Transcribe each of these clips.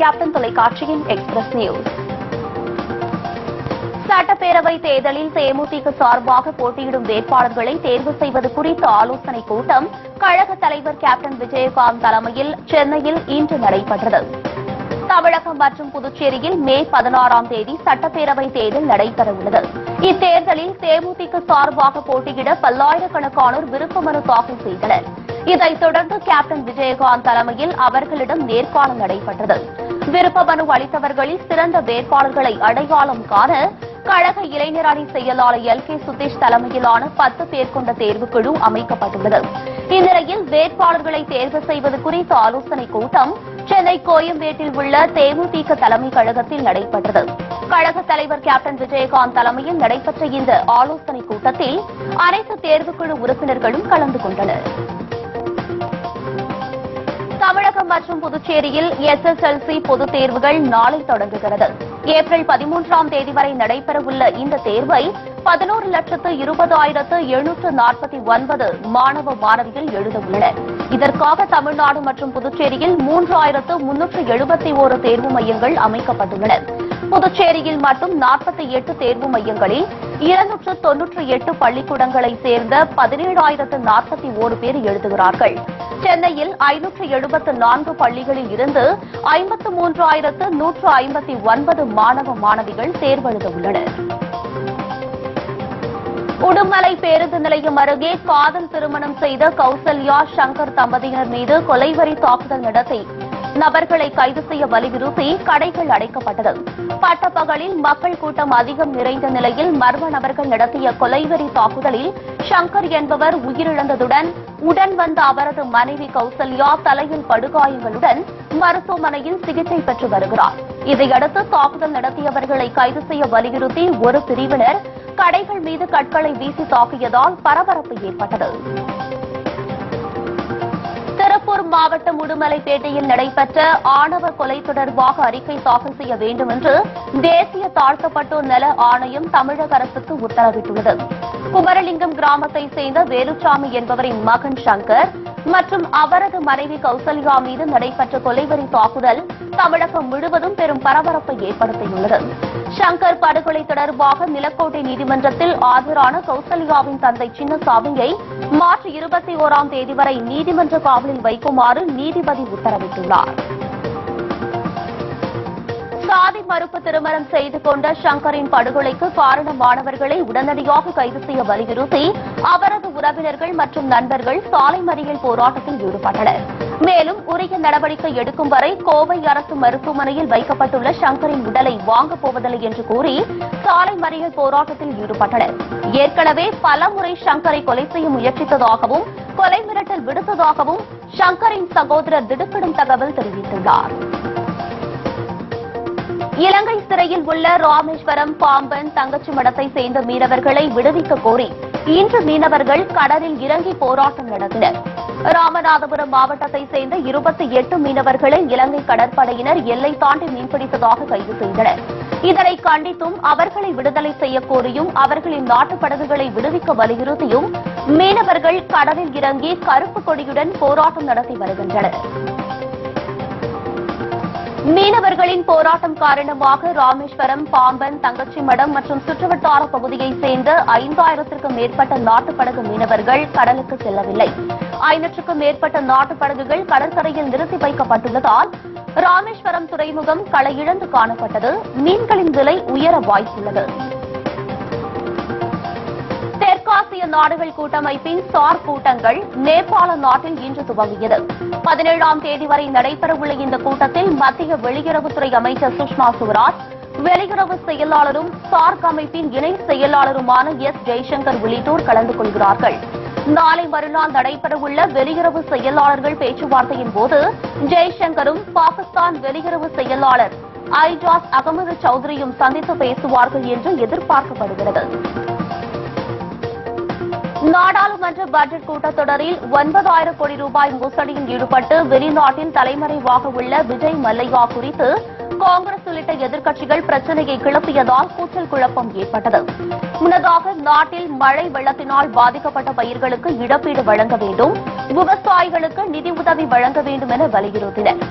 Captain தொலைக்காட்சியின் express news. சட்டப்பேரவை தேர்தலில் தேமுதிக சார்பாக போட்டியிடும் வேட்பாளர்களை தேர்வு செய்வது குறித்த ஆலோசனைக் கூட்டம் கழக தலைவர் கேப்டன் விஜயகாந்த் தலைமையில் சென்னையில் இன்று நடைபெற்றது. தமிழகம் மற்றும் புதுச்சேரியில் மே 16ஆம் தேதி சட்டப்பேரவை தேர்தல் நடைபெறவுள்ளது. இத்தேர்தலில் தேமுதிக சார்பாக போட்டியிட பல்லாயிரக்கணக்கானோர் விருப்ப மனு தாக்கல் செய்தனர். இதைத் தொடர்ந்து கேப்டன் விஜயகாந்த் தலைமையில் அவர்களிடம் நேர்காணல் நடைபெற்றது. விருப்ப மனு அளித்தவர்களில் சிறந்த வேட்பாளர்களை அடையாளம் காண கழக இளைஞர் அணி செயலாளர் LK சுதீஷ் தலைமையிலான 10 பேர் கொண்ட தேர்வுக்குழு அமைக்கப்பட்டுள்ளது. இந்நிலையில் வேட்பாளர்களை தேர்வு செய்வது குறித்த ஆலோசனைக் கூட்டம் சென்னை கோயம்பேட்டில் உள்ள தேமுதிக தலைமை கழகத்தில் நடைபெற்றது. கழக தலைவர் கேப்டன் விஜயகாந்த் தலைமையில் நடைபெற்ற இந்த ஆலோசனைக் கூட்டத்தில் அனைத்து தேர்வுக்குழு உறுப்பினர்களும் கலந்து கொண்டனர். தமிழகம் மற்றும் புதுச்சேரியில் SSLC பொதுத் தேர்வுகள் நாளை தொடங்குகிறது. ஏப்ரல் 13ஆம் தேதி வரை நடைபெறவுள்ள இந்த தேர்வை 11,20,749 மாணவ மாணவிகள் எழுதவுள்ளனர். இதற்காக தமிழ்நாடு மற்றும் புதுச்சேரியில் 3,371 தேர்வு மையங்கள் அமைக்கப்பட்டுள்ளன. புதுச்சேரியில் மட்டும் 48 தேர்வு மையங்களில் 298 பள்ளிக்கூடங்களைச் சேர்ந்த 17,041 பேர் எழுதுகிறார்கள். சென்னையில் 574 பள்ளிகளில் இருந்து 53,159 மாணவ மாணவிகள் தேர்வெழுத உள்ளனர். உடுமலை பேருந்து நிலையம் அருகே காதல் திருமணம் செய்த கௌசல்யா சங்கர் தம்பதியினர் மீது கொலைவெறி தாக்குதல் நடத்தி நபர்களை கைது செய்ய வலியுறுத்தி கடைகள் அடைக்கப்பட்டது. பட்டப்பகலில் மக்கள் கூட்டம் அதிகம் நிறைந்த நிலையில் மர்ம நபர்கள் நடத்திய கொலைவெறி தாக்குதலில் சங்கர் என்பவர் உயிரிழந்ததுடன் உடன் வந்த அவரது மனைவி கௌசல்யா தலையில் படுகாயங்களுடன் மருத்துவமனையில் சிகிச்சை பெற்று வருகிறார். இதையடுத்து தாக்குதல் நடத்தியவர்களை கைது செய்ய வலியுறுத்தி ஒரு பிரிவினர் கடைகள் மீது கற்களை வீசி தாக்கியதால் பரபரப்பு ஏற்பட்டது. திருப்பூர் மாவட்டம் உடுமலைப்பேட்டையில் நடைபெற்ற ஆணவ கொலை தொடர்பாக அறிக்கை தாக்கல் செய்ய வேண்டும் என்று தேசிய தாழ்த்தப்பட்டோர் நல ஆணையம் தமிழக அரசுக்கு உத்தரவிட்டுள்ளது. குமரலிங்கம் கிராமத்தைச் சேர்ந்த வேலுச்சாமி என்பவரின் மகன் சங்கர் மற்றும் அவரது மனைவி கௌசல்யா மீது நடைபெற்ற கொலைவெறி தாக்குதல் தமிழகம் முழுவதும் பெரும் பரபரப்பை ஏற்படுத்தியுள்ளது. சங்கர் படுகொலை தொடர்பாக நிலக்கோட்டை நீதிமன்றத்தில் ஆஜரான கௌசல்யாவின் தந்தை சின்னசாமியை மார்ச் 21ஆம் தேதி வரை நீதிமன்ற காவலில் வைக்குமாறு நீதிபதி உத்தரவிட்டுள்ளார். சாதி மறுப்பு திருமணம் செய்து கொண்ட சங்கரின் படுகொலைக்கு காரணமானவர்களை உடனடியாக கைது செய்ய வலியுறுத்தி அவரது உறவினர்கள் மற்றும் நண்பர்கள் சாலை மறியல் போராட்டத்தில் ஈடுபட்டனர். மேலும் உரிய நடவடிக்கை எடுக்கும் வரை கோவை அரசு மருத்துவமனையில் வைக்கப்பட்டுள்ள சங்கரின் உடலை வாங்கப் போவதில்லை என்று கூறி சாலை மறியல் போராட்டத்தில் ஈடுபட்டனர். ஏற்கனவே பலமுறை சங்கரை கொலை செய்ய முயற்சித்ததாகவும் கொலை மிரட்டல் விடுத்ததாகவும் சங்கரின் சகோதரர் திடுக்கிடும் தகவல் தெரிவித்துள்ளார். இலங்கை சிறையில் உள்ள ராமேஸ்வரம், பாம்பன், தங்கச்சி மடத்தை சேர்ந்த மீனவர்களை விடுவிக்க கோரி இன்று மீனவர்கள் கடலில் இறங்கி போராட்டம் நடத்தினர். ராமநாதபுரம் மாவட்டத்தைச் சேர்ந்த 28 மீனவர்களை இலங்கை கடற்படையினர் எல்லை தாண்டி மீன்பிடித்ததாக கைது செய்தனர். இதனை கண்டித்தும் அவர்களை விடுதலை செய்ய கோரியும் அவர்களின் நாட்டுப் படகுகளை விடுவிக்க வலியுறுத்தியும் மீனவர்கள் கடலில் இறங்கி கருப்பு கொடியுடன் போராட்டம் நடத்தி வருகின்றனர். மீனவர்களின் போராட்டம் காரணமாக ராமேஸ்வரம், பாம்பன், தங்கச்சிமடம் மற்றும் சுற்றுவட்டார பகுதியைச் சேர்ந்த 5000க்கும் மேற்பட்ட நாட்டுப்படகு மீனவர்கள் கடலுக்கு செல்லவில்லை. 500க்கும் மேற்பட்ட நாட்டுப்படகுகள் கடற்கரையில் நிறுத்தி வைக்கப்பட்டுள்ளதால் ராமேஸ்வரம் துறைமுகம் களையிழந்து காணப்பட்டது. மீன்களின் விலை உயர வாய்ப்புள்ளது. தெற்காசிய நாடுகள் கூட்டமைப்பின் சார் கூட்டங்கள் நேபாள நாட்டில் இன்று துவங்கியது. 17ஆம் தேதி வரை நடைபெறவுள்ள இந்த கூட்டத்தில் மத்திய வெளியுறவுத்துறை அமைச்சர் சுஷ்மா சுவராஜ், வெளியுறவு செயலாளரும் சார்க் அமைப்பின் இணை செயலாளருமான ஜெய்சங்கர் உள்ளிட்டோர் கலந்து கொள்கிறார்கள். நாளை மறுநாள் நடைபெறவுள்ள வெளியுறவு செயலாளர்கள் பேச்சுவார்த்தையின் போது ஜெய்சங்கரும் பாகிஸ்தான் வெளியுறவு செயலாளர் ஐஜாஸ் அகமது சௌத்ரியும் சந்தித்து பேசுவார்கள் என்று எதிர்பார்க்கப்படுகிறது. நாடாளுமன்ற பட்ஜெட் கூட்டத்தொடரில் 9,000 கோடி ரூபாய் மோசடியில் ஈடுபட்டு வெளிநாட்டில் தலைமறைவாக உள்ள விஜய் மல்லையா குறித்து காங்கிரஸ் உள்ளிட்ட எதிர்க்கட்சிகள் பிரச்சனையை கிளப்பியதால் கூச்சல் குழப்பம் ஏற்பட்டது. முன்னதாக நாட்டில் மழை வெள்ளத்தினால் பாதிக்கப்பட்ட பயிர்களுக்கு இழப்பீடு வழங்க வேண்டும், விவசாயிகளுக்கு நிதி உதவி வழங்க வேண்டும் என வலியுறுத்தினர்.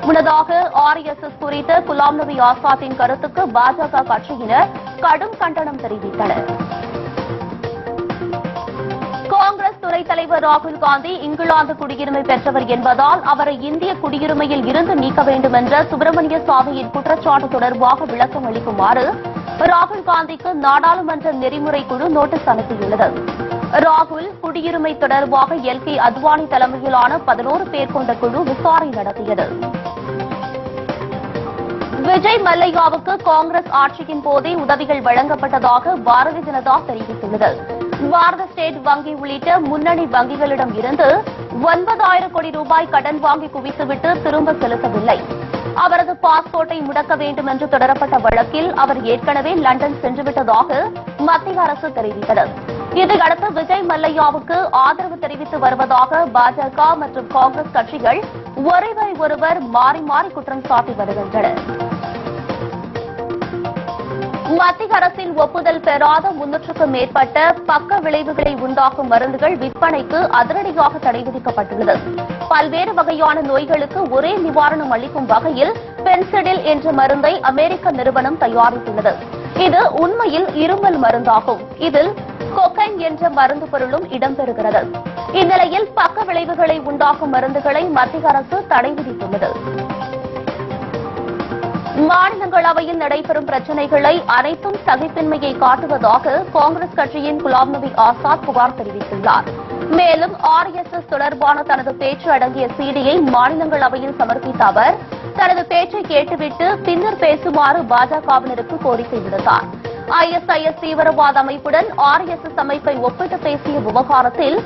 முன்னதாக RSS குறித்த குலாம் நபி ஆசாத்தின் கருத்துக்கு பாஜக கட்சியினர் கடும் கண்டனம் தெரிவித்தனர். காங்கிரஸ் துணைத் தலைவர் ராகுல் காந்தி இங்கிலாந்து குடியுரிமை பெற்றவர் என்பதால் அவரை இந்திய குடியுரிமையில் இருந்து நீக்க வேண்டும் என்ற சுப்பிரமணிய சாமியின் குற்றச்சாட்டு தொடர்பாக விளக்கம் அளிக்குமாறு ராகுல் காந்திக்கு நாடாளுமன்ற நெறிமுறை குழு நோட்டீஸ் அனுப்பியுள்ளது. ராகுல் குடியுரிமை தொடர்பாக LK அத்வானி தலைமையிலான 11 பேர் கொண்ட குழு விசாரணை நடத்தியது. விஜய் மல்லையாவுக்கு காங்கிரஸ் ஆட்சியின் போதே உதவிகள் வழங்கப்பட்டதாக பாரதிய ஜனதா தெரிவித்துள்ளது. பாரத ஸ்டேட் வங்கி உள்ளிட்ட முன்னணி வங்கிகளிடம் இருந்து 9,000 கோடி ரூபாய் கடன் வாங்கி குவித்துவிட்டு திரும்ப செலுத்தவில்லை. அவரது பாஸ்போர்ட்டை முடக்க வேண்டும் என்று தொடரப்பட்ட வழக்கில் அவர் ஏற்கனவே லண்டன் சென்றுவிட்டதாக மத்திய அரசு தெரிவித்தது. இதையடுத்து விஜய் மல்லையாவுக்கு ஆதரவு தெரிவித்து வருவதாக பாஜக மற்றும் காங்கிரஸ் கட்சிகள் ஒருவர் மாறி மாறி குற்றம் சாட்டி வருகின்றனர். மத்திய அரசின் ஒப்புதல் பெறாத 300க்கும் மேற்பட்ட பக்க விளைவுகளை உண்டாக்கும் மருந்துகள் விற்பனைக்கு அதிரடியாக தடை விதிக்கப்பட்டுள்ளது. பல்வேறு வகையான நோய்களுக்கு ஒரே நிவாரணம் அளிக்கும் வகையில் பென்சிடில் என்ற மருந்தை அமெரிக்க நிறுவனம் தயாரித்துள்ளது. இது உண்மையில் இருமல் மருந்தாகும். இதில் கொக்கைன் என்ற மருந்து பொருளும் இடம்பெறுகிறது. இந்நிலையில் பக்க விளைவுகளை உண்டாக்கும் மருந்துகளை மத்திய அரசு தடை விதித்துள்ளது. மாநிலங்களவையில் நடைபெறும் பிரச்சினைகளை அனைத்தும் சகிப்பின்மையை காட்டுவதாக காங்கிரஸ் கட்சியின் குலாம் நபி ஆசாத் புகார் தெரிவித்துள்ளார். மேலும் RSS தொடர்பான தனது பேச்சு அடங்கிய CD-யை மாநிலங்களவையில் சமர்ப்பித்த அவர் தனது பேச்சை கேட்டுவிட்டு பின்னர் பேசுமாறு பாஜகவினருக்கு கோரிக்கை விடுத்தார். ISIS தீவிரவாத அமைப்புடன் RSS அமைப்பை ஒப்பிட்டு பேசிய விவகாரத்தில்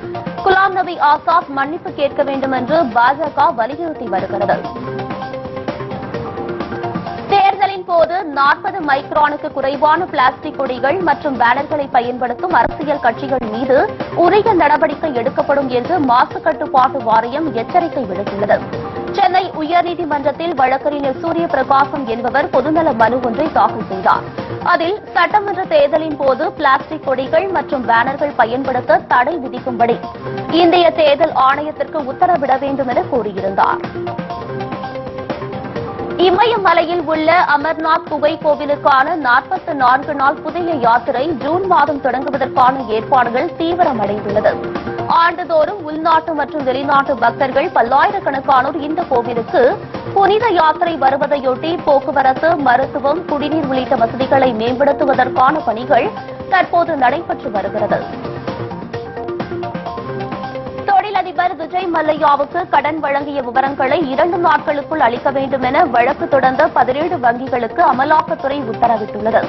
குலாம் நபி ஆசாத் மன்னிப்பு கேட்க வேண்டும் என்று பாஜக வலியுறுத்தி வருகிறது. தேர்தலின் போது 40 மைக்ரானுக்கு குறைவான பிளாஸ்டிக் கொடிகள் மற்றும் பேனர்களை பயன்படுத்தும் அரசியல் கட்சிகள் மீது உரிய நடவடிக்கை எடுக்கப்படும் என்று மாசு கட்டுப்பாட்டு வாரியம் எச்சரிக்கை விடுத்துள்ளது. சென்னை உயர்நீதிமன்றத்தில் வழக்கறிஞர் சூரிய பிரகாசம் என்பவர் பொதுநல மனு ஒன்றை தாக்கல் செய்தார். அதில் சட்டமன்ற தேர்தலின் போது பிளாஸ்டிக் கொடிகள் மற்றும் பேனர்கள் பயன்படுத்த தடை விதிக்கும்படி இந்திய தேர்தல் ஆணையத்திற்கு உத்தரவிட வேண்டும் என கூறியிருந்தார். இமயமலையில் உள்ள அமர்நாத் குகை கோவிலுக்கான 44 நாள் புதிய யாத்திரை ஜூன் மாதம் தொடங்குவதற்கான ஏற்பாடுகள் தீவிரமடைந்துள்ளது. ஆண்டுதோறும் உள்நாட்டு மற்றும் வெளிநாட்டு பக்தர்கள் பல்லாயிரக்கணக்கானோர் இந்த கோவிலுக்கு புனித யாத்திரை வருவதையொட்டி போக்குவரத்து, மருத்துவம், குடிநீர் உள்ளிட்ட வசதிகளை மேம்படுத்துவதற்கான பணிகள் தற்போது நடைபெற்று வருகிறது. தொழிலதிபர் விஜய் மல்லையாவுக்கு கடன் வழங்கிய விவரங்களை 2 நாட்களுக்குள் அளிக்க வேண்டும் என வழக்கு தொடர்ந்த 17 வங்கிகளுக்கு அமலாக்கத்துறை உத்தரவிட்டுள்ளது.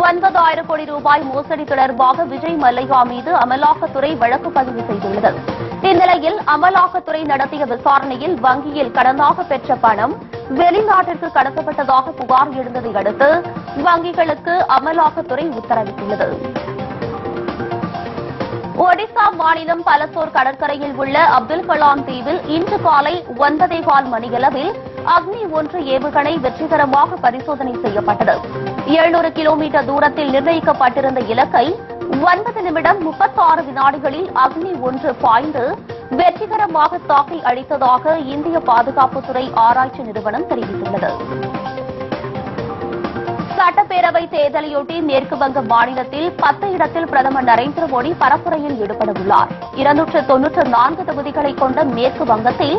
9,000 கோடி ரூபாய் மோசடி தொடர்பாக விஜய் மல்லையா மீது அமலாக்கத்துறை வழக்கு பதிவு செய்துள்ளது. இந்நிலையில் அமலாக்கத்துறை நடத்திய விசாரணையில் வங்கியில் கடனாக பெற்ற பணம் வெளிநாட்டிற்கு கடத்தப்பட்டதாக புகார் எழுந்ததை அடுத்து வங்கிகளுக்கு அமலாக்கத்துறை உத்தரவிட்டுள்ளது. ஒடிசா மாநிலம் பலசோர் கடற்கரையில் உள்ள அப்துல் கலாம் தீவில் இன்று காலை 9:15 மணியளவில் அக்னி 1 ஏவுகணை வெற்றிகரமாக பரிசோதனை செய்யப்பட்டது. 700 கிலோமீட்டர் தூரத்தில் நிர்ணயிக்கப்பட்டிருந்த இலக்கை 9 நிமிடம் 36 வினாடிகளில் அக்னி 1 பாய்ந்து வெற்றிகரமாக தாக்கி அழித்ததாக இந்திய பாதுகாப்புத்துறை ஆராய்ச்சி நிறுவனம் தெரிவித்துள்ளது. சட்டப்பேரவை தேர்தலையொட்டி மேற்குவங்க மாநிலத்தில் 10 இடத்தில் பிரதமர் நரேந்திர மோடி பரப்புரையில் ஈடுபடவுள்ளார். 294 தொகுதிகளை கொண்ட மேற்கு வங்கத்தில்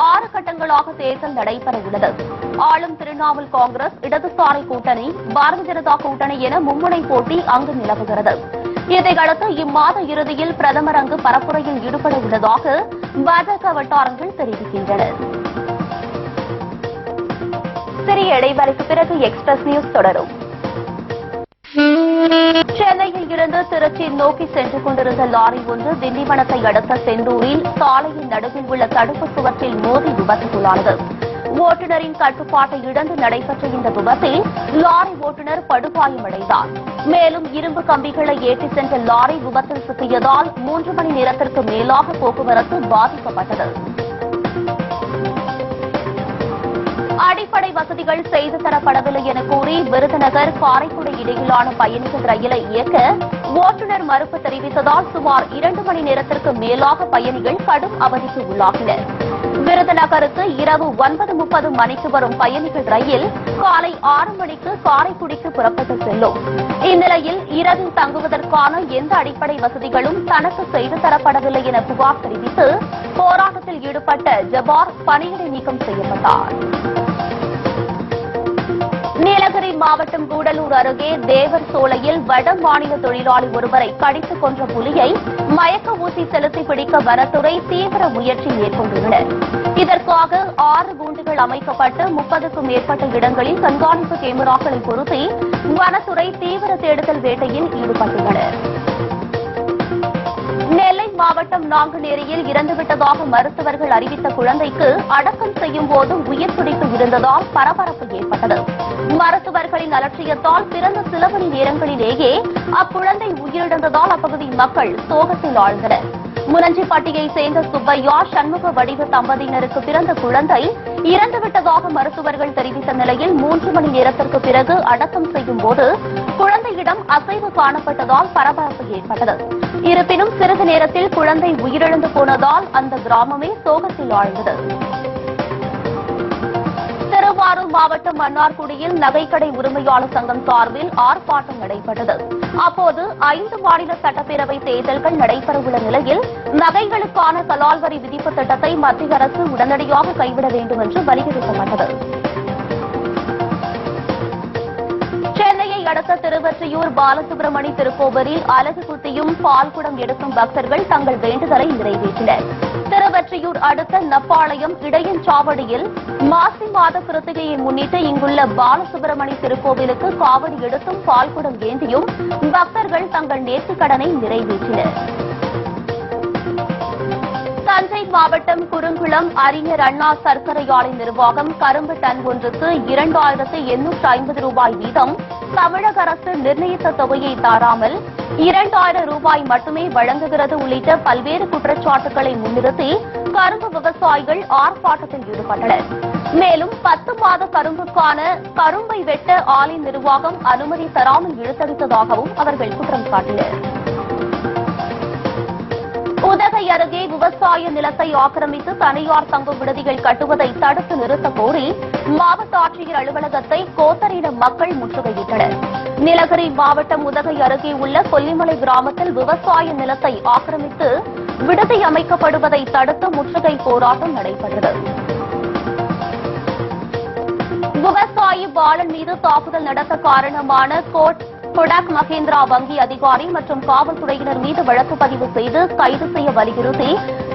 6 கட்டங்களாக தேர்தல் நடைபெறவுள்ளது. ஆளும் திரிணாமுல் காங்கிரஸ், இடதுசாரி கூட்டணி, பாரதிய ஜனதா கூட்டணி என மும்முனை போட்டி அங்கு நிலவுகிறது. இதையடுத்து இம்மாத இறுதியில் பிரதமர் அங்கு பரப்புரையில் ஈடுபட உள்ளதாக பாஜக வட்டாரங்கள் தெரிவிக்கின்றன. சிறிய இடைவெளிக்கு பிறகு எக்ஸ்பிரஸ் நியூஸ் தொடரும். சென்னையில் இருந்து திருச்சி நோக்கி சென்று கொண்டிருந்த லாரி ஒன்று திண்டிவனத்தை அடுத்த செந்தூரில் சாலையின் நடுவில் உள்ள தடுப்பு சுவற்றில் மோதி விபத்துக்குள்ளானது. ஓட்டுநரின் கட்டுப்பாட்டை இழந்து நடைபெற்ற இந்த விபத்தில் லாரி ஓட்டுநர் படுகாயமடைந்தார். மேலும் இரும்பு கம்பிகளை ஏற்றி சென்ற லாரி விபத்தில் சிக்கியதால் 3 மணி நேரத்திற்கு மேலாக போக்குவரத்து பாதிக்கப்பட்டது. அடிப்படை வசதிகள் செய்து தரப்படவில்லை என கூறி விருதுநகர் காரைக்குடி இடையிலான பயணிகள் ரயிலை இயக்க ஓட்டுநர் மறுப்பு தெரிவித்ததால் சுமார் 2 மணி நேரத்திற்கு மேலாக பயணிகள் கடும் அவதிக்கு உள்ளாகினர். விருதுநகருக்கு இரவு 9:30 மணிக்கு வரும் பயணிகள் ரயில் காலை 6 மணிக்கு காரைக்குடிக்கு புறப்பட்டு செல்லும். இந்நிலையில் இரவில் தங்குவதற்கான எந்த அடிப்படை வசதிகளும் தனக்கு செய்து தரப்படவில்லை என புகார் தெரிவித்து போராட்டத்தில் ஈடுபட்ட ஜபார் பணியிடை நீக்கம் செய்யப்பட்டார். நீலகிரி மாவட்டம் கூடலூர் அருகே தேவர் சோலையில் வட மாநில தொழிலாளி ஒருவரை கடித்துக் கொன்ற புலியை மயக்க ஊசி செலுத்தி பிடிக்க வனத்துறை தீவிர முயற்சி மேற்கொண்டுள்ளனர். இதற்காக 6 கூண்டுகள் அமைக்கப்பட்டு 30க்கும் மேற்பட்ட இடங்களில் கண்காணிப்பு கேமராக்களை பொருத்தி வனத்துறை தீவிர தேடுதல் வேட்டையில் ஈடுபட்டுள்ளனர். நெல்லை மாவட்டம் நாங்குநேரியில் இறந்துவிட்டதாக மருத்துவர்கள் அறிவித்த குழந்தைக்கு அடக்கம் செய்யும் போது உயிர் துடிப்பு இருந்ததால் பரபரப்பு ஏற்பட்டது. மருத்துவர்களின் அலட்சியத்தால் பிறந்த சில மணி நேரங்களிலேயே அக்குழந்தை உயிரிழந்ததால் அப்பகுதி மக்கள் சோகத்தில் ஆழ்ந்தனர். முனஞ்சிப்பட்டியை சேர்ந்த சுப்பையா சண்முக வடிவ தம்பதியினருக்கு பிறந்த குழந்தை இறந்துவிட்டதாக மருத்துவர்கள் தெரிவித்த நிலையில் 3 மணி நேரத்திற்கு பிறகு அடக்கம் செய்யும் போது குழந்தையிடம் அசைவு காணப்பட்டதால் பரபரப்பு ஏற்பட்டது. இருப்பினும் சிறிது நேரத்தில் குழந்தை உயிரிழந்து போனதால் அந்த கிராமமே சோகத்தில் ஆழ்ந்தது. திருவாரூர் மாவட்டம் மன்னார்குடியில் நகைக்கடை உரிமையாளர் சங்கம் சார்பில் ஆர்ப்பாட்டம் நடைபெற்றது. அப்போது 5 மாநில சட்டப்பேரவை தேர்தல்கள் நடைபெறவுள்ள நிலையில் நகைகளுக்கான கலால் வரி விதிப்பு திட்டத்தை மத்திய அரசு உடனடியாக கைவிட வேண்டும் என்று வலியுறுத்தப்பட்டது. சென்னையை அடுத்த திருவொற்றியூர் பாலசுப்ரமணி திருக்கோவிலில் அலகு குத்தியும் பால்குடம் எடுக்கும் பக்தர்கள் தங்கள் வேண்டுதலை நிறைவேற்றினர். திருவொற்றியூர் அடுத்த நப்பாளையம் இடையஞ்சாவடியில் மாசி மாத கிருத்திகையை முன்னிட்டு இங்குள்ள பாலசுப்ரமணி திருக்கோவிலுக்கு காவடி எடுத்தும் பால்குடம் ஏந்தியும் பக்தர்கள் தங்கள் நேர்த்திக்கடனை நிறைவேற்றினர். தஞ்சை மாவட்டம் குறுங்குளம் அறிஞர் அண்ணா சர்க்கரை ஆலை நிர்வாகம் கரும்பு டன் ஒன்றுக்கு 2850 ரூபாய் வீதம் தமிழக அரசு நிர்ணயித்த தொகையை தாராமல் 2000 ரூபாய் மட்டுமே வழங்குகிறது உள்ளிட்ட பல்வேறு குற்றச்சாட்டுகளை முன்னிறுத்தி கரும்பு விவசாயிகள் ஆர்ப்பாட்டத்தில் ஈடுபட்டனர். மேலும் 10 மாத கரும்புக்கான கரும்பை வெட்ட ஆலை நிர்வாகம் அனுமதி தராமல் இழுத்தடித்ததாகவும் அவர்கள் குற்றம் சாட்டினர். உதகை அருகே விவசாய நிலத்தை ஆக்கிரமித்து தனியார் தங்கும் விடுதிகள் கட்டுவதை தடுத்து நிறுத்த கோரி மாவட்ட ஆட்சியர் அலுவலகத்தை கோத்தரியின மக்கள் முற்றுகையிட்டனர். நீலகிரி மாவட்டம் உதகை அருகே உள்ள கொல்லிமலை கிராமத்தில் விவசாய நிலத்தை ஆக்கிரமித்து விடுதி அமைக்கப்படுவதை தடுத்து முற்றுகை போராட்டம் நடைபெற்றது. விவசாயி பாலன் மீது தாக்குதல் நடத்த காரணமான கொடாக் மகேந்திரா வங்கி அதிகாரி மற்றும் காவல்துறையினர் மீது வழக்கு பதிவு செய்து கைது செய்ய வலியுறுத்தி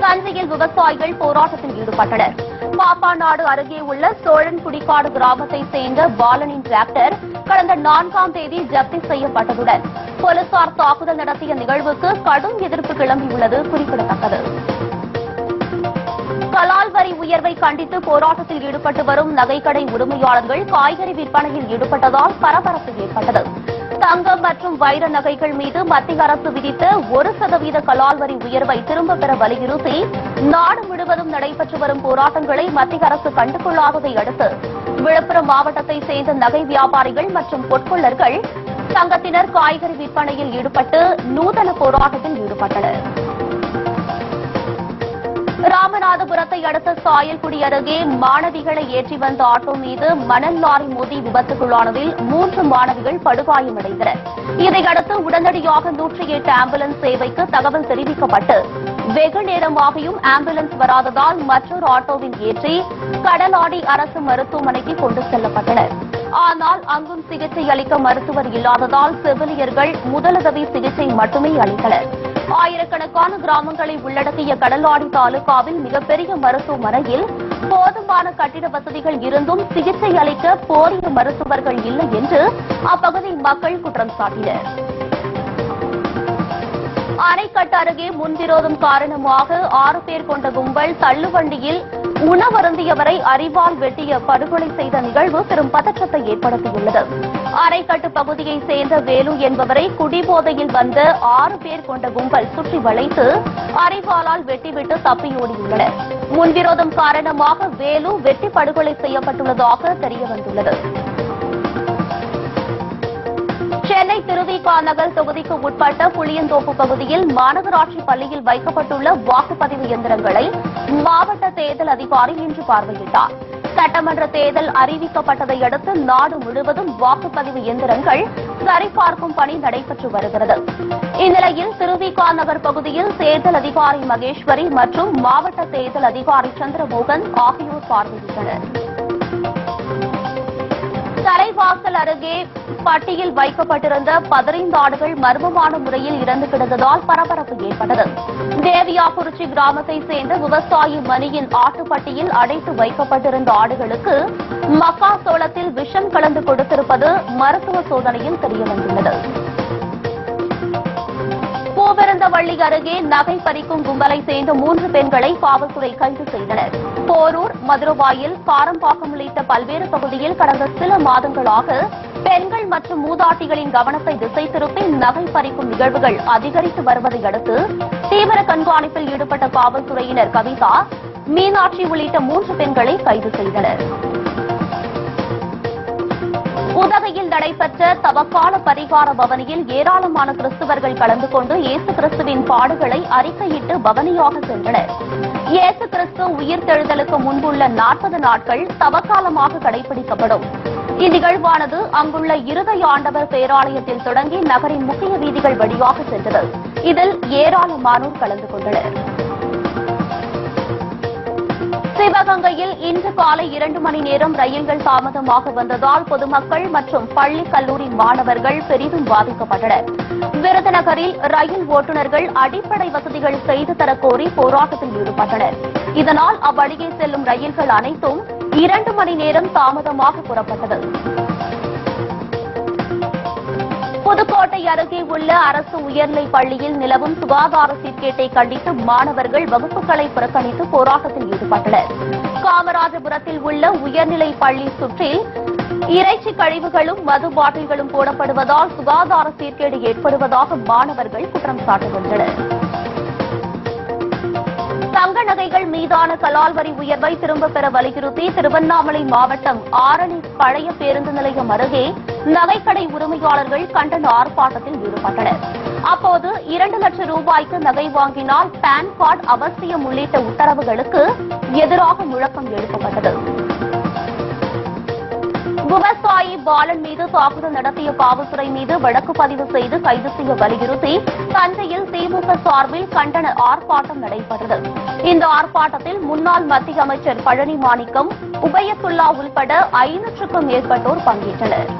தஞ்சையில் விவசாயிகள் போராட்டத்தில் ஈடுபட்டனர். பாப்பாநாடு அருகே உள்ள சோழன்குடிக்காடு கிராமத்தைச் சேர்ந்த பாலனின் டிராக்டர் கடந்த 4ஆம் தேதி ஜப்தி செய்யப்பட்டதுடன் போலீசார் தாக்குதல் நடத்திய நிகழ்வுக்கு கடும் எதிர்ப்பு கிளம்பியுள்ளது குறிப்பிடத்தக்கது. கலால் வரி உயர்வை கண்டித்து போராட்டத்தில் ஈடுபட்டு வரும் நகைக்கடை உரிமையாளர்கள் காய்கறி விற்பனையில் ஈடுபட்டதால் பரபரப்பு ஏற்பட்டது. தங்கம் மற்றும் வைர நகைகள் மீது மத்திய அரசு விதித்த 1% கலால் வரி உயர்வை திரும்பப் பெற வலியுறுத்தி நாடு முழுவதும் நடைபெற்று வரும் போராட்டங்களை மத்திய அரசு கண்டுகொள்ளாததை அடுத்து விழுப்புரம் மாவட்டத்தைச் சேர்ந்த நகை வியாபாரிகள் மற்றும் பொற்கொள்ளர்கள் சங்கத்தினர் காய்கறி விற்பனையில் ஈடுபட்டு நூதன போராட்டத்தில் ஈடுபட்டனர். ராமநாதபுரத்தை அடுத்த சாயல்குடி அருகே மாணவிகளை ஏற்றி வந்த ஆட்டோ மீது மணல் லாரி மோதி விபத்துக்குள்ளானதில் 3 மாணவிகள் படுகாயமடைந்தனர். இதையடுத்து உடனடியாக 108 ஆம்புலன்ஸ் சேவைக்கு தகவல் தெரிவிக்கப்பட்டு வெகு நேரமாகியும் ஆம்புலன்ஸ் வராததால் மற்றொரு ஆட்டோவில் ஏற்றி கடலாடி அரசு மருத்துவமனைக்கு கொண்டு செல்லப்பட்டனர். ஆனால் அங்கும் சிகிச்சை அளிக்க மருத்துவர் இல்லாததால் செவிலியர்கள் முதலுதவி சிகிச்சை மட்டுமே அளித்தனர். ஆயிரக்கணக்கான கிராமங்களை உள்ளடக்கிய கடலாடி தாலுகாவில் மிகப்பெரிய மருத்துவமனையில் போதுமான கட்டிட வசதிகள் இருந்தும் சிகிச்சை அளிக்க போதிய மருத்துவர்கள் இல்லை என்று அப்பகுதி மக்கள் குற்றம் சாட்டினர். அணைக்கட்டு அருகே முன்விரோதம் காரணமாக 6 பேர் கொண்ட கும்பல் தள்ளுவண்டியில் உணவருந்தியவரை அரிவாள் வெட்டிய படுகொலை செய்த நிகழ்வு பெரும் பதற்றத்தை ஏற்படுத்தியுள்ளது. அரைக்கட்டு பகுதியைச் சேர்ந்த வேலு என்பவரை குடிபோதையில் வந்த 6 பேர் கொண்ட கும்பல் சுற்றி வளைத்து அரிவாளால் வெட்டிவிட்டு தப்பியோடியுள்ளனர். முன்விரோதம் காரணமாக வேலு வெட்டி படுகொலை செய்யப்பட்டுள்ளதாக தெரியவந்துள்ளது. சென்னை திருவிக நகர் தொகுதிக்கு உட்பட்ட புளியந்தோப்பு பகுதியில் மாநகராட்சி பள்ளியில் வைக்கப்பட்டுள்ள வாக்குப்பதிவு இயந்திரங்களை மாவட்ட தேர்தல் அதிகாரி இன்று பார்வையிட்டார். சட்டமன்ற தேர்தல் அறிவிக்கப்பட்டதை அடுத்து நாடு முழுவதும் வாக்குப்பதிவு இயந்திரங்கள் சரிபார்க்கும் பணி நடைபெற்று வருகிறது. இந்நிலையில் திருவிக நகர் பகுதியில் தேர்தல் அதிகாரி மகேஸ்வரி மற்றும் மாவட்ட தேர்தல் அதிகாரி சந்திரமோகன் ஆகியோர் பார்வையிட்டனர். தலைவாசல் அருகே பட்டியில் வைக்கப்பட்டிருந்த 15 ஆடுகள் மர்மமான முறையில் இறந்து கிடந்ததால் பரபரப்பு ஏற்பட்டது. தேவியாக்குறிச்சி கிராமத்தைச் சேர்ந்த விவசாயி மணியின் ஆட்டுப்பட்டியில் அடைத்து வைக்கப்பட்டிருந்த ஆடுகளுக்கு மக்காசோளத்தில் விஷம் கலந்து கொடுத்திருப்பது மருத்துவ சோதனையில் தெரியவந்துள்ளது. பூவிருந்தவள்ளி அருகே நகை பறிக்கும் கும்பலை சேர்ந்த 3 பெண்களை காவல்துறை கைது செய்தனர். போரூர், மதுரவாயில், காரம்பாக்கம் உள்ளிட்ட பல்வேறு பகுதியில் கடந்த சில மாதங்களாக பெண்கள் மற்றும் மூதாட்டிகளின் கவனத்தை திசை திருப்பி நகை பறிக்கும் நிகழ்வுகள் அதிகரித்து வருவதை அடுத்து தீவிர கண்காணிப்பில் ஈடுபட்ட காவல்துறையினர் கவிதா, மீனாட்சி உள்ளிட்ட 3 பெண்களை கைது செய்தனர். உதகையில் நடைபெற்ற தவக்கால பரிகார பவனியில் ஏராளமான கிறிஸ்தவர்கள் கலந்து கொண்டு இயேசு கிறிஸ்துவின் பாடுகளை அறிக்கையிட்டு பவனியாக சென்றனர். இயேசு கிறிஸ்து உயிர்த்தெழுதலுக்கு முன்புள்ள 40 நாட்கள் தவக்காலமாக கடைபிடிக்கப்படும். இந்நிகழ்வானது அங்குள்ள இருதய ஆண்டவர் பேராலயத்தில் தொடங்கி நகரின் முக்கிய வீதிகள் வழியாக சென்றது. இதில் ஏராளமானோர் கலந்து கொண்டனர். சிவகங்கையில் இன்று காலை 2 மணி நேரம் ரயில்கள் தாமதமாக வந்ததால் பொதுமக்கள் மற்றும் பள்ளி கல்லூரி மாணவர்கள் பெரிதும் பாதிக்கப்பட்டனர். விருதுநகரில் ரயில் ஓட்டுநர்கள் அடிப்படை வசதிகள் செய்து தரக்கோரி போராட்டத்தில் ஈடுபட்டனர். இதனால் அவ்வழியே செல்லும் ரயில்கள் அனைத்தும் 2 மணி நேரம் தாமதமாக புறப்பட்டது. புதுக்கோட்டை அருகே உள்ள அரசு உயர்நிலைப் பள்ளியில் நிலவும் சுகாதார சீர்கேட்டை கண்டித்து மாணவர்கள் வகுப்புகளை புறக்கணித்து போராட்டத்தில் ஈடுபட்டனர். காமராஜபுரத்தில் உள்ள உயர்நிலைப் பள்ளி சுற்றில் இறைச்சி கழிவுகளும் மது பாட்டில்களும் போடப்படுவதால் சுகாதார சீர்கேடு ஏற்படுவதாக மாணவர்கள் குற்றம் சாட்டுகின்றனர். தங்க நகைகள் மீதான கலால் வரி உயர்வை திரும்பப் பெற வலியுறுத்தி திருவண்ணாமலை மாவட்டம் ஆரணி பழைய பேருந்து நிலையம் அருகே நகைக்கடை உரிமையாளர்கள் கண்டன ஆர்ப்பாட்டத்தில் ஈடுபட்டனர். அப்போது 2 லட்சம் ரூபாய்க்கு நகை வாங்கினால் பான் கார்டு அவசியம் உள்ளிட்ட உத்தரவுகளுக்கு எதிராக முழக்கம் எழுப்பப்பட்டது. விவசாயி பாலன் மீது தாக்குதல் நடத்திய காவல்துறை மீது வழக்கு பதிவு செய்து கைது செய்ய வலியுறுத்தி தஞ்சையில் திமுக சார்பில் கண்டன ஆர்ப்பாட்டம் நடைபெற்றது. இந்த ஆர்ப்பாட்டத்தில் முன்னாள் மத்திய அமைச்சர் பழனி மாணிக்கம், உபயத்துல்லா உள்பட 500க்கும் மேற்பட்டோர் பங்கேற்றனர்.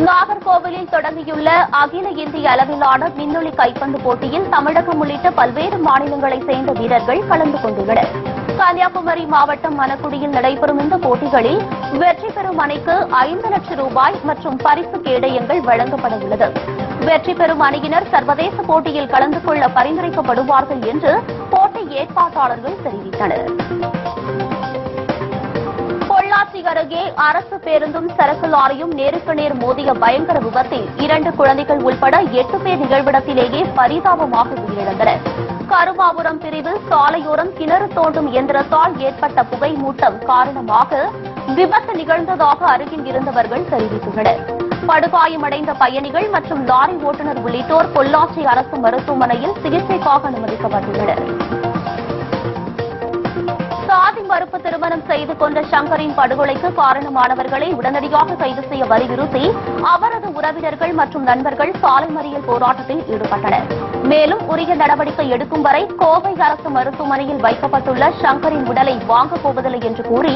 நாகர்கோவிலில் தொடங்கியுள்ள அகில இந்திய அளவிலான விண்வெளி கைப்பந்து போட்டியில் தமிழகம் உள்ளிட்ட பல்வேறு மாநிலங்களைச் சேர்ந்த வீரர்கள் கலந்து கொண்டுள்ளனர். கன்னியாகுமரி மாவட்டம் மணக்குடியில் நடைபெறும் இந்த போட்டிகளில் வெற்றி பெறும் அணிக்கு 5 லட்சம் ரூபாய் மற்றும் பரிசு கேடயங்கள் வழங்கப்பட உள்ளது. வெற்றி பெறும் அணியினர் சர்வதேச போட்டியில் கலந்து கொள்ள பரிந்துரைக்கப்படுவார்கள் என்று போட்டி ஏற்பாட்டாளர்கள் தெரிவித்தனர். பொள்ளாச்சி அருகே அரசு பேருந்தும் சரக்கு லாரியும் நேருக்கு நேர் மோதிய பயங்கர விபத்தில் 2 குழந்தைகள் உள்பட 8 பேர் நிகழ்விடத்திலேயே பரிதாபமாக உயிரிழந்தனர். கருமாபுரம் பிரிவில் சாலையோரம் கிணறு தோண்டும் இயந்திரத்தால் ஏற்பட்ட புகை மூட்டம் காரணமாக விபத்து நிகழ்ந்ததாக அருகில் இருந்தவர்கள் தெரிவித்துள்ளனர். படுகாயமடைந்த பயணிகள் மற்றும் லாரி ஓட்டுநர் உள்ளிட்டோர் பொள்ளாச்சி அரசு மருத்துவமனையில் சிகிச்சைக்காக அனுமதிக்கப்பட்டுள்ளனர். சாதி மறுப்பு திருமணம் செய்து கொண்ட சங்கரின் படுகொலைக்கு காரணமானவர்களை உடனடியாக கைது செய்ய வலியுறுத்தி அவரது உறவினர்கள் மற்றும் நண்பர்கள் சாலை மறியல் போராட்டத்தில் ஈடுபட்டனர். மேலும் உரிய நடவடிக்கை எடுக்கும் வரை கோவை அரசு மருத்துவமனையில் வைக்கப்பட்டுள்ள சங்கரின் உடலை வாங்கப் போவதில்லை என்று கூறி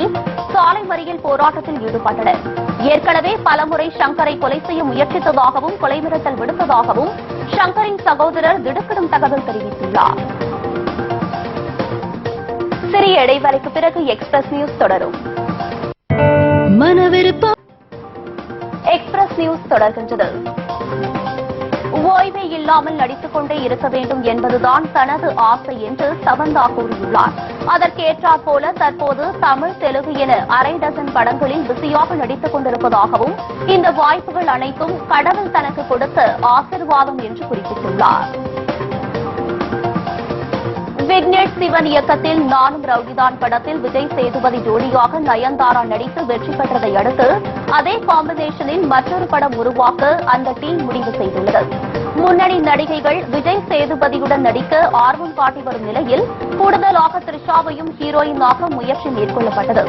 சாலை மறியல் போராட்டத்தில் ஈடுபட்டனர். ஏற்கனவே பலமுறை சங்கரை கொலை செய்ய முயற்சித்ததாகவும் கொலை மிரட்டல் விடுத்ததாகவும் சங்கரின் சகோதரர் திடுக்கிடும் தகவல் தெரிவித்துள்ளார். சிறிய இடைவெளிக்கு பிறகு எக்ஸ்பிரஸ் நியூஸ் தொடரும். எக்ஸ்பிரஸ் நியூஸ் தொடர்கின்றது. ஓய்வே இல்லாமல் நடித்துக் கொண்டே இருக்க வேண்டும் என்பதுதான் தனது ஆசை என்று சமந்தா கூறியுள்ளார். அதற்கேற்றாற் போல தற்போது தமிழ், தெலுங்கு என அரை டசன் படங்களில் பிஸியாக நடித்துக் கொண்டிருப்பதாகவும் இந்த வாய்ப்புகள் அனைத்தும் கடவுள் தனக்கு கொடுத்த ஆசீர்வாதம் என்று குறிப்பிட்டுள்ளார். விக்னேஷ் சிவன் இயக்கத்தில் நானும் ரவுடிதான் படத்தில் விஜய் சேதுபதி ஜோடியாக நயன்தாரா நடித்து வெற்றி பெற்றதை அடுத்து அதே காம்பினேஷனில் மற்றொரு படம் உருவாக்க அந்த டீம் முடிவு செய்துள்ளது. முன்னணி நடிகைகள் விஜய் சேதுபதியுடன் நடிக்க ஆர்வம் காட்டி வரும் நிலையில் கூடுதலாக த்ரிஷாவையும் ஹீரோயினாக முயற்சி மேற்கொள்ளப்பட்டது.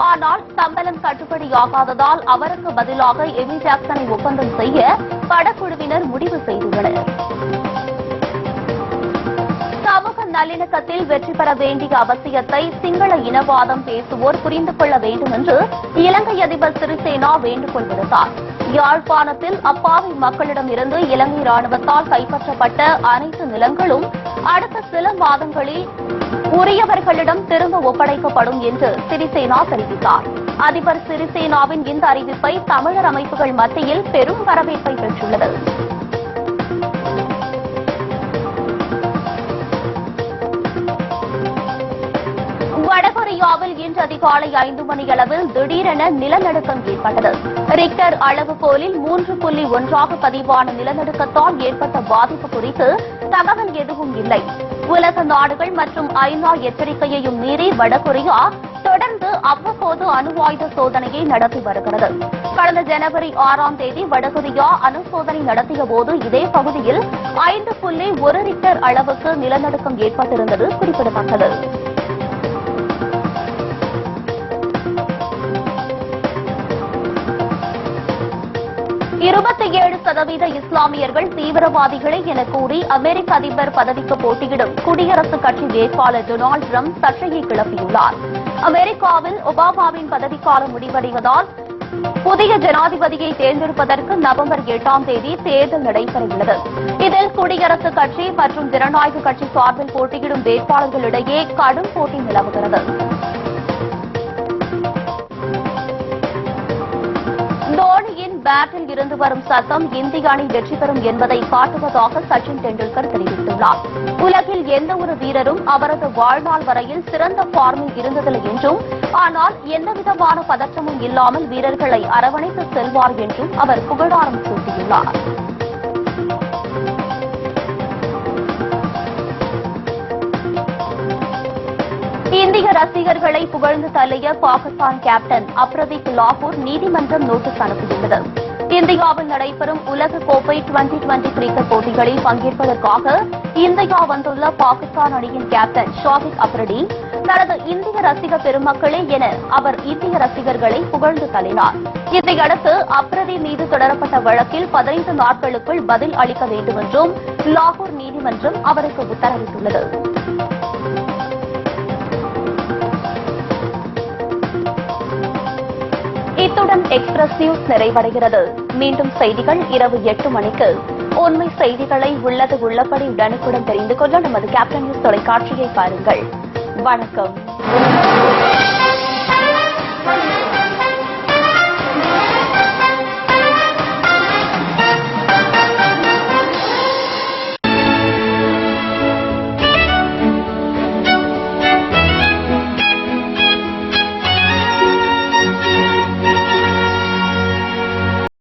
ஆனால் சம்பளம் கட்டுப்படியாகாததால் அவருக்கு பதிலாக எமி ஜாக்சனை ஒப்பந்தம் செய்ய படக்குழுவினர் முடிவு செய்துள்ளனர். சமூக நல்லிணக்கத்தில் வெற்றி பெற வேண்டிய அவசியத்தை சிங்கள இனவாதம் பேசுவோர் புரிந்து கொள்ள வேண்டும் என்று இலங்கை அதிபர் சிறிசேனா வேண்டுகோள் விடுத்தார். யாழ்ப்பாணத்தில் அப்பாவி மக்களிடமிருந்து இலங்கை ராணுவத்தால் கைப்பற்றப்பட்ட அனைத்து நிலங்களும் அடுத்த சில மாதங்களில் உரியவர்களிடம் திரும்ப ஒப்படைக்கப்படும் என்று சிறிசேனா தெரிவித்தார். அதிபர் சிறிசேனாவின் இந்த அறிவிப்பை தமிழர் அமைப்புகள் மத்தியில் பெரும் வரவேற்பை பெற்றுள்ளது. வடகொரியாவில் இன்று அதிகாலை 5 மணியளவில் திடீரென நிலநடுக்கம் ஏற்பட்டது. ரிக்டர் அளவுகோலில் 3.1 பதிவான நிலநடுக்கத்தால் ஏற்பட்ட பாதிப்பு குறித்து தகவல் எதுவும் இல்லை. உலக நாடுகள் மற்றும் ஐநா எச்சரிக்கையையும் மீறி வடகொரியா தொடர்ந்து அவ்வப்போது அணு ஆயுத சோதனையை நடத்தி வருகிறது. கடந்த ஜனவரி 6ஆம் தேதி வடகொரியா அணு சோதனை நடத்திய போது இதே பகுதியில் 5.1 ரிக்டர் அளவுக்கு நிலநடுக்கம் ஏற்பட்டிருந்தது குறிப்பிடத்தக்கது. 27% இஸ்லாமியர்கள் தீவிரவாதிகளே என கூறி அமெரிக்க அதிபர் பதவிக்கு போட்டியிடும் குடியரசுக் கட்சி வேட்பாளர் டொனால்டு டிரம்ப் சர்ச்சையை கிளப்பியுள்ளார். அமெரிக்காவில் ஒபாமாவின் பதவிக்காலம் முடிவடைவதால் புதிய ஜனாதிபதியை தேர்ந்தெடுப்பதற்கு நவம்பர் 8ஆம் தேதி தேர்தல் நடைபெறவுள்ளது. இதில் குடியரசுக் கட்சி மற்றும் ஜனநாயக கட்சி சார்பில் போட்டியிடும் வேட்பாளர்களிடையே கடும் போட்டி நிலவுகிறது. தோனியின் பேட்டில் இருந்து வரும் சத்தம் இந்திய அணி வெற்றி பெறும் என்பதை காட்டுவதாக சச்சின் டெண்டுல்கர் தெரிவித்துள்ளார். உலகில் எந்த ஒரு வீரரும் அவரது வாழ்நாள் வரையில் சிறந்த ஃபார்மில் இருந்ததில்லை என்றும், ஆனால் எந்தவிதமான பதற்றமும் இல்லாமல் வீரர்களை அரவணைத்து செல்வார் என்றும் அவர் புகழாரம் சூட்டியுள்ளார். இந்திய ரசிகர்களை புகழ்ந்து தள்ளிய பாகிஸ்தான் கேப்டன் அப்ரதீப் லாகூர் நீதிமன்றம் நோட்டீஸ் அனுப்பியுள்ளது. இந்தியாவில் நடைபெறும் உலக கோப்பை 2020 கிரிக்கெட் போட்டிகளில் பங்கேற்பதற்காக இந்தியா வந்துள்ள பாகிஸ்தான் அணியின் கேப்டன் ஷாகித் அப்ரடீன் தனது இந்திய ரசிக பெருமக்களே என அவர் இந்திய ரசிகர்களை புகழ்ந்து தள்ளினார். இதையடுத்து அப்ரதீப் மீது தொடரப்பட்ட வழக்கில் 15 நாட்களுக்குள் பதில் அளிக்க வேண்டும் என்றும் லாகூர் நீதிமன்றம் அவருக்கு உத்தரவிட்டுள்ளது. இத்துடன் எக்ஸ்பிரஸ் நியூஸ் நிறைவடைகிறது. மீண்டும் செய்திகள் இரவு 8 மணிக்கு. உண்மை செய்திகளை உள்ளது உள்ளபடி உடனுக்குடன் தெரிந்து கொள்ள நமது கேப்டன் நியூஸ் தொலைக்காட்சியை பாருங்கள். வணக்கம்.